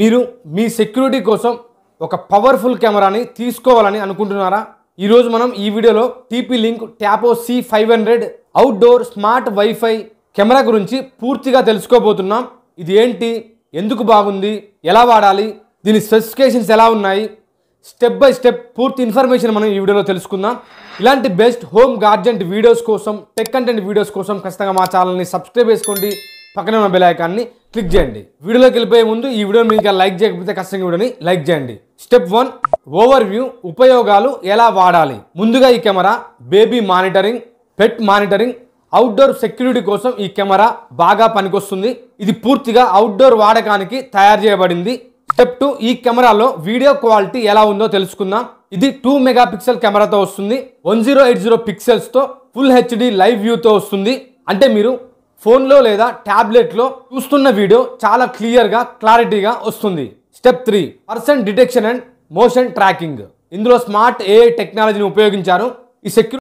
మీరు మీ సెక్యూరిటీ కోసం ఒక పవర్ఫుల్ కెమెరాని తీసుకోవాలని అనుకుంటున్నారా? ఈరోజు మనం ఈ వీడియోలో TP-Link Tapo C500 outdoor smart wifi camera గురించి పూర్తిగా తెలుసుకోబోతున్నాం. ఇది ఏంటి, ఎందుకు బాగుంది, ఎలా వాడాలి, దీని స్పెసిఫికేషన్స్ ఎలా ఉన్నాయి, స్టెప్ బై స్టెప్ పూర్తి ఇన్ఫర్మేషన్ మనం ఈ వీడియోలో తెలుసుకుందాం. ఇలాంటి బెస్ట్ హోమ్ గాడ్జెట్ వీడియోస్ కోసం, టెక్ కంటెంట్ వీడియోస్ కోసం ఖచ్చితంగా మా ఛానల్ని సబ్స్క్రైబ్ చేసుకోండి, పక్కనే ఉన్న బెల్ ఐకాన్ని క్లిక్ చేయండి. వీడియోలోకి వెళ్ళిపోయే ముందు ఈ వీడియోని మీకు లైక్ చేయకపోతే ఖచ్చితంగా వీడియోని లైక్ చేయండి. స్టెప్ 1 ఓవర్వ్యూ, ఉపయోగాలు ఎలా వాడాలి. ముందుగా ఈ కెమెరా బేబీ మానిటరింగ్, పెట్ మానిటరింగ్, అవుట్డోర్ సెక్యూరిటీ కోసం ఈ కెమెరా బాగా పనికొస్తుంది. ఇది పూర్తిగా అవుట్డోర్ వాడకానికి తయారు చేయబడింది. స్టెప్ 2 ఈ కెమెరాలో వీడియో క్వాలిటీ ఎలా ఉందో తెలుసుకుందాం. ఇది 2 మెగాపిక్సెల్ కెమెరాతో వస్తుంది. 1080 పిక్సెల్స్తో ఫుల్ HD లైవ్ వ్యూతో వస్తుంది. అంటే మీరు ఫోన్లో లేదా ట్యాబ్లెట్లో చూస్తున్న వీడియో చాలా క్లియర్గా, క్లారిటీగా వస్తుంది. Step 3 person detection and motion tracking. ఇందులో స్మార్ట్ AI టెక్నాలజీని ఉపయోగించారు. ఈ సెక్యూరిటీ